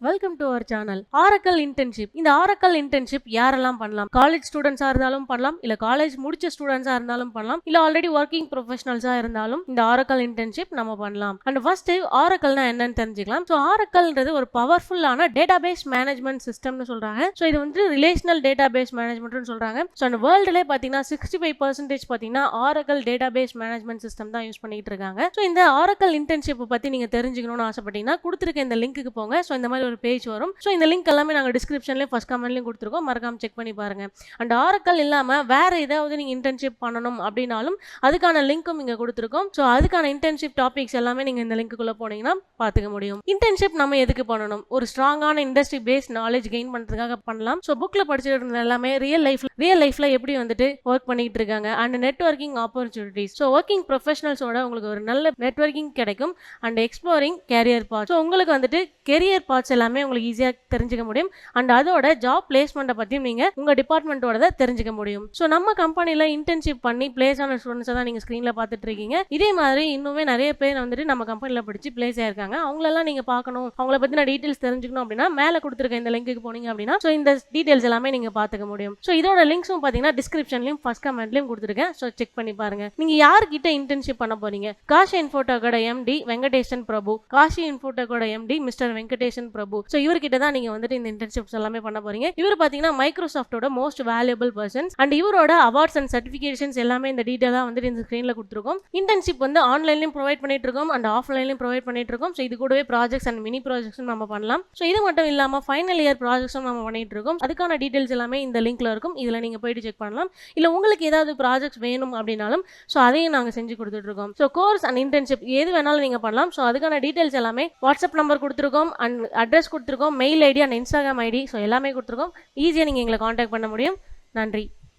Welcome to our channel. Oracle internship. இந்த Oracle internship யாரெல்லாம் பண்ணலாம்? காலேஜ் ஸ்டூடெண்ட்ஸா இருந்தாலும் பண்ணலாம், இல்ல காலேஜ் முடிச்ச ஸ்டூடெண்ட்ஸா இருந்தாலும் பண்ணலாம், இல்ல ஆல்ரெடி ஒர்க்கிங் ப்ரொஃபஷனல்ஸா இருந்தாலும் இந்த ஆரக்கல் இன்டர்ன்ஷிப் நம்ம பண்ணலாம். அண்ட் ஃபர்ஸ்ட் ஆரக்கல்னா என்னன்னு தெரிஞ்சுக்கலாம். ஸோ ஆரக்கல்ன்றது ஒரு பவர்ஃபுல்லான டேட்டாபேஸ் மேனேஜ்மெண்ட் சிஸ்டம்னு சொல்றாங்க. ஸோ இது வந்து ரிலேஷனல் டேட்டாபேஸ் மேனேஜ்மெண்ட்னு சொல்றாங்க. ஸோ அந்த வேர்ல்டுல பாத்தீங்கன்னா 65% பாத்தீங்கன்னா ஆரக்கல் டேட்டாபேஸ் மேனேஜ்மெண்ட் சிஸ்டம் தான் யூஸ் பண்ணிட்டு இருக்காங்க. ஸோ இந்த ஆரக்கல் இன்டர்ன்ஷிப் பத்தி நீங்க தெரிஞ்சுக்கணும்னு ஆசைப்பட்டீங்கன்னா கொடுத்துருக்க இந்த லிங்க்குக்கு போங்க. ஸோ இந்த மாதிரி ஒரு பேஜ் வரும். ஸோ இந்த லிங்க் எல்லாமே நாங்கள் டிஸ்கிரிப்ஷன்லேயும் ஃபர்ஸ்ட் கமெண்ட்லையும் கொடுத்துருக்கோம். மறக்காம செக் பண்ணி பாருங்க. அண்ட் ஆரக்கல் இல்லாமல் வேற ஏதாவது நீங்கள் இன்டர்ன்ஷிப் பண்ணணும் அப்படின்னாலும் அதுக்கான லிங்க்கும் இங்கே கொடுத்துருக்கோம். ஸோ அதுக்கான இன்டர்ன்ஷிப் டாபிக்ஸ் எல்லாமே நீங்கள் இந்த லிங்க்குள்ளே போனீங்கன்னா பார்த்துக்க முடியும். இன்டர்ன்ஷிப் நம்ம எதுக்கு பண்ணணும்? ஒரு ஸ்ட்ராங்கான இண்டஸ்ட்ரி பேஸ்ட் நாலேஜ் கெயின் பண்ணுறதுக்காக பண்ணலாம். ஸோ புக்கில் படிச்சுட்டு இருந்த எல்லாமே ரியல் லைஃப்ல எப்படி வந்துட்டு ஒர்க் பண்ணிட்டு இருக்காங்க. And networking opportunities. So working ப்ரொஃபஷனல்ஸோட உங்களுக்கு ஒரு நல்ல நெட்வொர்க்கிங் கிடைக்கும். And exploring career paths. So உங்களுக்கு வந்துட்டு கேரியர் பார்ட்ஸ் எல்லாமே உங்களுக்கு ஈஸியாக தெரிஞ்சுக்க முடியும். அண்ட் அதோட ஜாப் பிளேஸ்மெண்ட்டை பற்றியும் நீங்கள் உங்கள் டிபார்ட்மெண்ட்டோட தெரிஞ்சுக்க முடியும். ஸோ நம்ம கம்பெனியில் இன்டர்ன்ஷிப் பண்ணி பிளேஸ் ஆன ஸ்டூடெண்ட்ஸை தான் நீங்கள் ஸ்க்ரீனில் பார்த்துட்டு இருக்கீங்க. இதே மாதிரி இன்னுமே நிறைய பேர் வந்துட்டு நம்ம கம்பெனியில் படித்து பிளேஸ் ஆயிருக்காங்க. அவங்களெல்லாம் நீங்கள் பார்க்கணும், அவங்கள பற்றின டீட்டெயில்ஸ் தெரிஞ்சுக்கணும் அப்படின்னா மேலே கொடுத்துருக்க இந்த லிங்க்குக்கு போனீங்க அப்படின்னா ஸோ இந்த டீட்டெயில்ஸ் எல்லாமே நீங்கள் பார்த்துக்க முடியும். ஸோ இதோட லிங்க்ஸும் பார்த்தீங்கன்னா டிஸ்கிரிப்ஷன்லையும் ஃபர்ஸ்ட் கமெண்ட்லையும் கொடுத்துருக்கேன். ஸோ செக் பண்ணி பாருங்க. நீங்கள் யார்கிட்ட இன்டர்ன்ஷிப் பண்ண போறீங்க? காஷி இன்ஃபோடெக்கோட எம்டி வெங்கடேசன் பிரபு, காஷி இன்ஃபோடெக்கோட எம்டி மிஸ்டர் வெங்கடேசன் பிரபு. ஸோ இவர்கிட்ட தான் நீங்க வந்துட்டு இந்த இன்டர்ன்ஷிப்ஸ் எல்லாமே பண்ண போறீங்க. இவர் பாத்தீங்கன்னா மைக்ரோசாஃப்டோட மோஸ்ட் வேல்யூபிள் பர்சன்ஸ். அண்ட் இவரோட அவார்ட்ஸ் அண்ட் சர்டிஃபிகேஷன்ஸ் எல்லாமே இந்த டீடைலா வந்துட்டு இந்த ஸ்கிரீன்ல கொடுத்துருக்கோம். இன்டர்ன்ஷிப் வந்து ஆன்லைன்லயும் ப்ரொவைட் பண்ணிட்டு இருக்கோம் அண்ட் ஆஃப்லைன்லயும் ப்ரொவைட் பண்ணிட்டு இருக்கோம். ஸோ இது கூடவே ப்ராஜெக்ட்ஸ் அண்ட் மினி ப்ராஜெக்ட்ஸும் நம்ம பண்ணலாம். ஸோ இது மட்டும் இல்லாம ஃபைனல் இயர் ப்ராஜெக்ட்ஸும் நம்ம பண்ணிட்டு இருக்கோம். அதுக்கான டீடைல்ஸ் எல்லாமே இந்த லிங்க்ல இருக்கும். இதுல நீங்க போயிட்டு செக் பண்ணலாம். இல்ல உங்களுக்கு ஏதாவது ப்ராஜெக்ட்ஸ் வேணும் அப்படின்னாலும் ஸோ அதையும் நாங்க செஞ்சு கொடுத்துட்டு இருக்கோம். ஸோ கோர்ஸ் அண்ட் இன்டர்ன்ஷிப் எது வேணாலும் நீங்க பண்ணலாம். ஸோ அதுக்கான டீடைல்ஸ் எல்லாமே வாட்ஸ்அப் நம்பர் கொடுத்துருக்கோம் அண்ட் அட்ரஸ் கொடுத்துருக்கோம், mail ID and Instagram ID. So எல்லாமே கொடுத்துருக்கோம். ஈஸியாக நீங்கள் எங்களை காண்டாக்ட் பண்ண முடியும். நன்றி.